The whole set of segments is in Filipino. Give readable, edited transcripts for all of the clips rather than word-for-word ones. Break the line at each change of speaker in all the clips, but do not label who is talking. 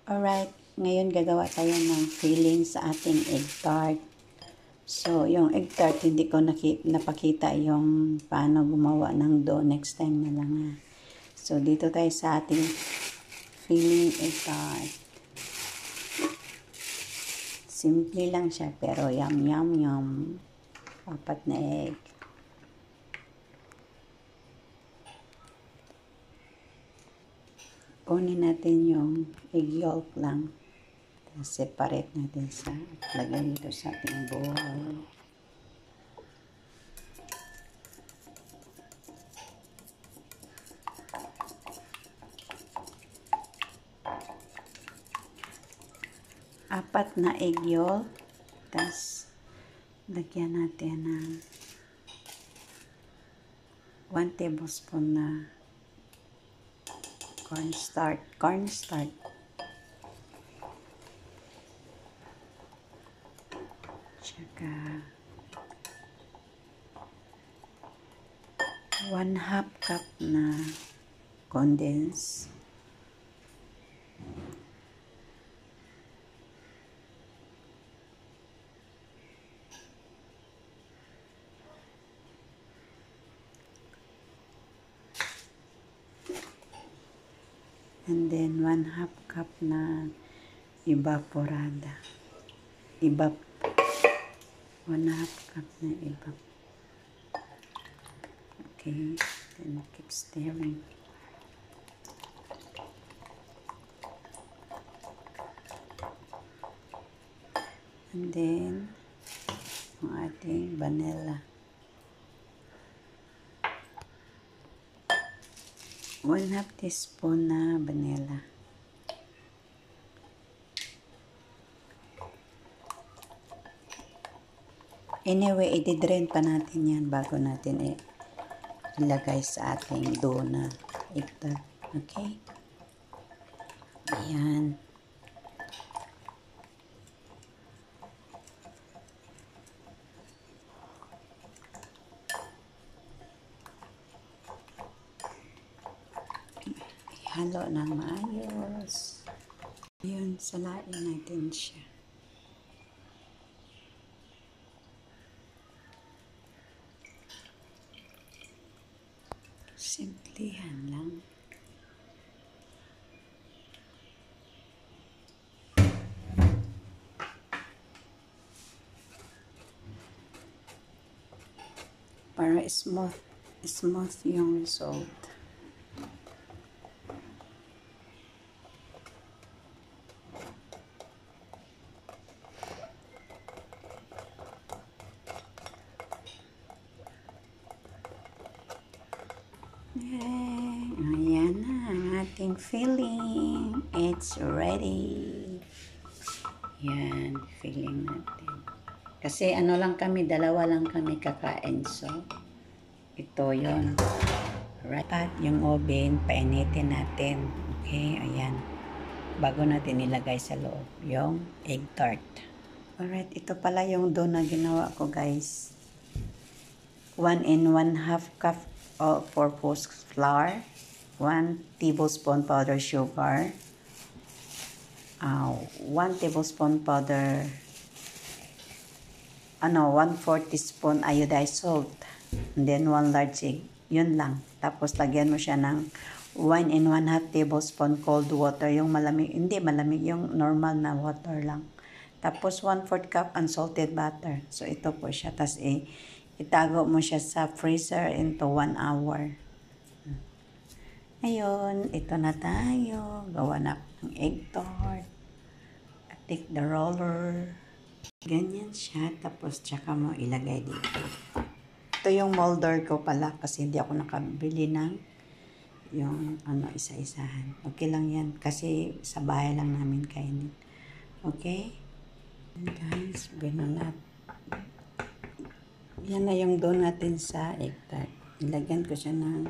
Alright, ngayon gagawa tayo ng filling sa ating egg tart. So, yung egg tart, hindi ko napakita yung paano gumawa ng dough. Next time na lang ha. So, dito tayo sa ating filling egg tart. Simple lang siya, pero yum, yum, yum. 4 na egg. Kunin natin yung egg yolk lang. Separate natin sa lagay dito sa ating bowl. Apat na egg yolk. Tapos lagyan natin ng 1 tablespoon na cornstarch. Tsaka 1/2 cup na condensed. And then 1/2 cup na evaporada. 1/2 cup na evap. Okay, then keep stirring. And then ang ating vanilla. 1/2 teaspoon na vanilla. Anyway, i-drain pa natin yan bago natin ilagay sa ating dough na egg tart. Okay? Ayan. Halo ng maayos. Yun, salain natin siya. Simplihan lang. Para smooth yung result. Yay! Ayan na ang ating filling. It's ready. Yan, filling natin. Kasi ano lang kami, 2 lang kami kakain. So, ito yon. Right. At yung oven, painitin natin. Okay, ayan. Bago natin ilagay sa loob yung egg tart. Alright, ito pala yung dough na ginawa ko, guys. 1 and 1/2 cup all-purpose flour, 1 tablespoon powdered sugar, 1 tablespoon powder, 1/4 teaspoon iodized salt, and then 1 large egg. Yun lang. Tapos lagyan mo siya ng 1 and 1/2 tablespoon cold water, yung malamig, hindi malamig, yung normal na water lang. Tapos 1/4 cup unsalted butter. So ito po siya. Tapos itago mo siya sa freezer into 1 hour. Ayun, ito na tayo. Gawa na ng egg tart. Take the roller. Ganyan siya. Tapos tsaka mo ilagay dito. Ito yung molder ko pala kasi hindi ako nakabili ng yung isa-isahan. Okay lang yan kasi sa bahay lang namin kainin. Okay? Guys, binunat. Yan na yung dough natin sa egg tart. Ilagyan ko siya ng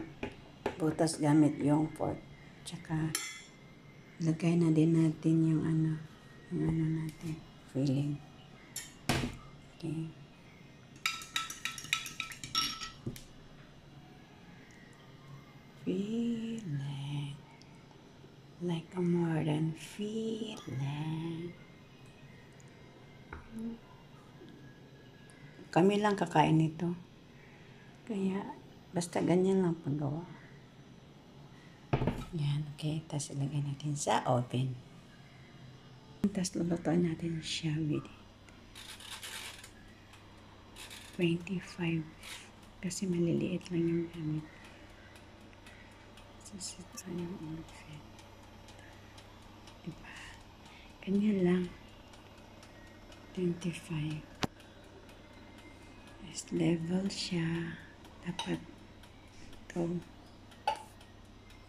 butas gamit yung fork. Tsaka, ilagay na din natin yung natin, filling. Okay. Filling. like a modern feeling. Kami lang kakain nito. Kaya, basta ganyan lang paggawa. Yan, okay. Tapos ilagay natin sa oven. Tapos lulutuin natin siya with 25. Kasi maliliit lang yung gamit. Sasita yung oven. Diba? Ganyan lang. 25. Is level siya. Dapat to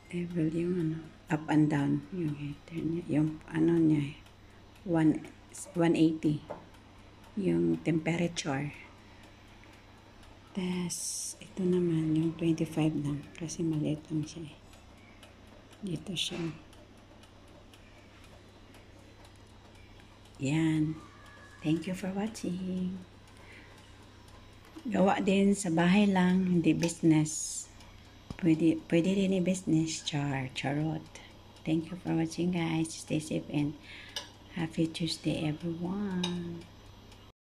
level yung ano, up and down yung heater niya. Yung ano niya, 180 yung temperature. Tapos, ito naman yung 25 lang kasi maliit lang siya. Dito siya. Yan. Thank you for watching. Gawa din sa bahay lang, hindi business. Pwede din i-business, charot. Thank you for watching guys. Stay safe and happy Tuesday everyone.